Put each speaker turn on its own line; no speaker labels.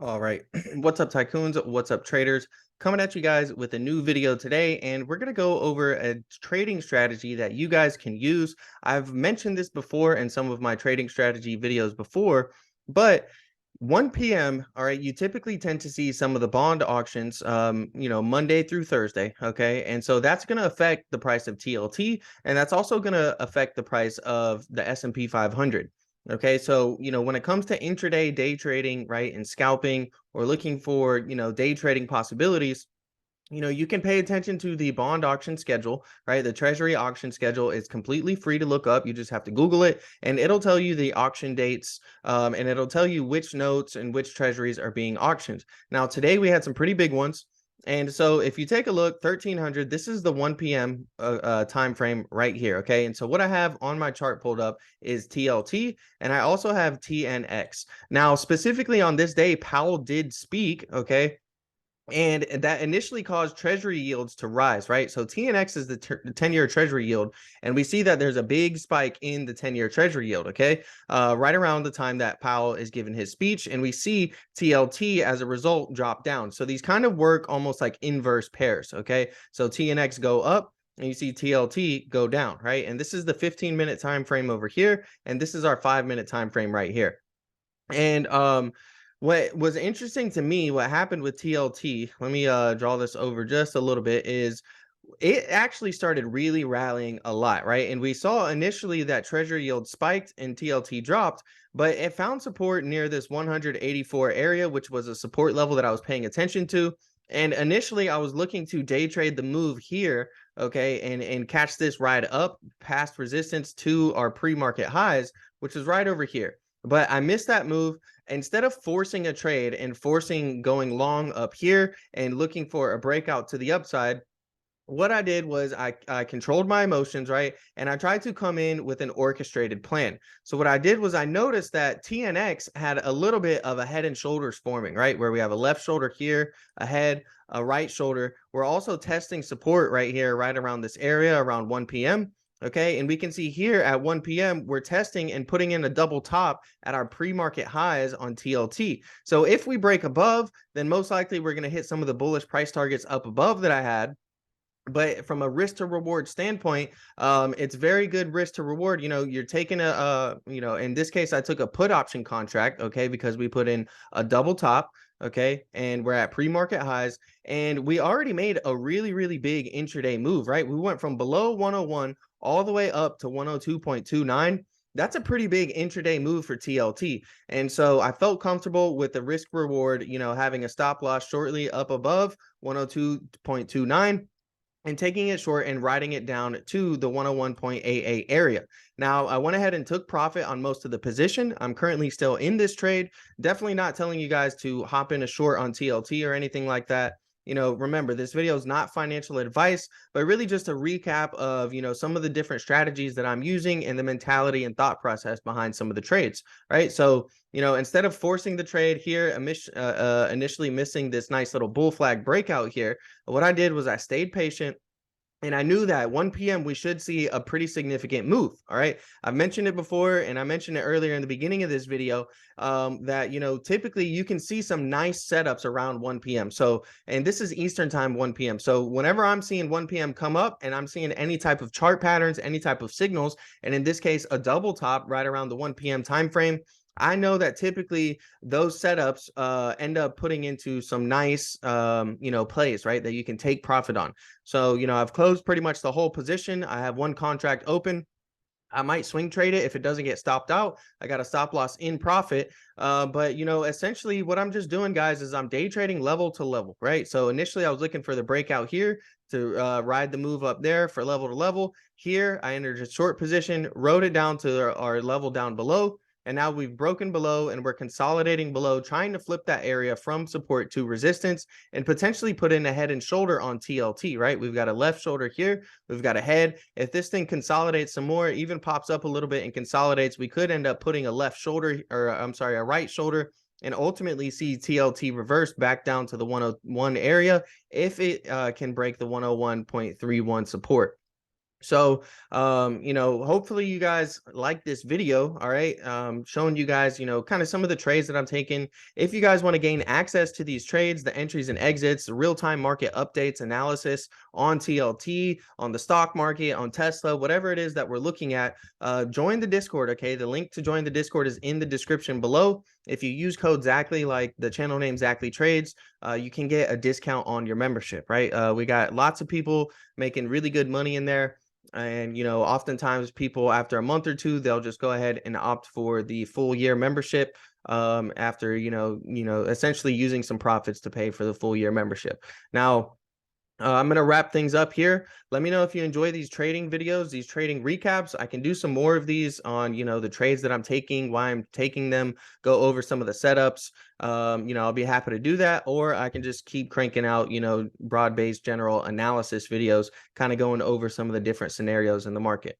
All right. What's up, tycoons? What's up, traders? Coming at you guys with a new video today, and we're going to go over a trading strategy that you guys can use. I've mentioned this before in some of my trading strategy videos before, but 1 p.m., all right, you typically tend to see some of the bond auctions, Monday through Thursday, okay? And so that's going to affect the price of TLT, and that's also going to affect the price of the S&P 500. Okay, so when it comes to intraday day trading, right, and scalping or looking for day trading possibilities, you can pay attention to the bond auction schedule, right? The treasury auction schedule is completely free to look up. You just have to Google it and it'll tell you the auction dates, and it'll tell you which notes and which treasuries are being auctioned. Now, today we had some pretty big ones. And so if you take a look, 1300, this is the 1 p.m. Time frame right here, okay? And so what I have on my chart pulled up is TLT, and I also have TNX. Now, specifically on this day, Powell did speak, okay? And that initially caused treasury yields to rise, right? So TNX is the 10-year treasury yield, and we see that there's a big spike in the 10-year treasury yield, okay? Right around the time that Powell is giving his speech, and we see TLT as a result drop down. So these kind of work almost like inverse pairs, okay? So TNX go up, and you see TLT go down, right? And this is the 15-minute time frame over here, and this is our 5-minute time frame right here. And what was interesting to me, what happened with TLT, let me draw this over just a little bit, is it actually started really rallying a lot, right? And we saw initially that treasury yield spiked and TLT dropped, but it found support near this 184 area, which was a support level that I was paying attention to. And initially, I was looking to day trade the move here, okay, and catch this ride up past resistance to our pre-market highs, which is right over here. But I missed that move. Instead of forcing a trade and forcing going long up here and looking for a breakout to the upside, what I did was I controlled my emotions, right? And I tried to come in with an orchestrated plan. So what I did was I noticed that TNX had a little bit of a head and shoulders forming, right? Where we have a left shoulder here, a head, a right shoulder. We're also testing support right here, right around this area, around 1 p.m. Okay, and we can see here at 1 p.m., we're testing and putting in a double top at our pre-market highs on TLT. So if we break above, then most likely we're going to hit some of the bullish price targets up above that I had. But from a risk to reward standpoint, it's very good risk to reward. You're taking in this case, I took a put option contract, okay, because we put in a double top, okay, and we're at pre-market highs, and we already made a really, really big intraday move, right? We went from below 101 all the way up to 102.29. That's a pretty big intraday move for TLT. And so I felt comfortable with the risk reward, having a stop loss shortly up above 102.29 and taking it short and writing it down to the 101.88 area. Now, I went ahead and took profit on most of the position. I'm currently still in this trade. Definitely not telling you guys to hop in a short on TLT or anything like that. Remember, this video is not financial advice, but really just a recap of, some of the different strategies that I'm using and the mentality and thought process behind some of the trades, right? So, instead of forcing the trade here, initially missing this nice little bull flag breakout here, what I did was I stayed patient. And I knew that 1 p.m. we should see a pretty significant move. All right. I've mentioned it before, and I mentioned it earlier in the beginning of this video, that, typically you can see some nice setups around 1 p.m. So, and this is Eastern time, 1 p.m. So whenever I'm seeing 1 p.m. come up and I'm seeing any type of chart patterns, any type of signals, and in this case, a double top right around the 1 p.m. time frame, I know that typically those setups end up putting into some nice, plays, right, that you can take profit on. So, I've closed pretty much the whole position. I have one contract open. I might swing trade it if it doesn't get stopped out. I got a stop loss in profit. But, essentially what I'm just doing, guys, is I'm day trading level to level, right? So initially I was looking for the breakout here to ride the move up there for level to level. Here I entered a short position, wrote it down to our level down below. And now we've broken below and we're consolidating below, trying to flip that area from support to resistance and potentially put in a head and shoulder on TLT, right? We've got a left shoulder here. We've got a head. If this thing consolidates some more, even pops up a little bit and consolidates, we could end up putting a left shoulder, or I'm sorry, a right shoulder, and ultimately see TLT reverse back down to the 101 area if it can break the 101.31 support. So, hopefully you guys like this video. All right. Showing you guys, kind of some of the trades that I'm taking. If you guys want to gain access to these trades, the entries and exits, the real-time market updates, analysis on TLT, on the stock market, on Tesla, whatever it is that we're looking at, join the Discord. Okay. The link to join the Discord is in the description below. If you use code Zackley, like the channel name Zackley Trades, you can get a discount on your membership, right? We got lots of people making really good money in there. And, oftentimes people after a month or two, they'll just go ahead and opt for the full year membership after, essentially using some profits to pay for the full year membership. Now, I'm going to wrap things up here. Let me know if you enjoy these trading videos, these trading recaps. I can do some more of these on, the trades that I'm taking, why I'm taking them, go over some of the setups. I'll be happy to do that, or I can just keep cranking out, broad-based general analysis videos, kind of going over some of the different scenarios in the market.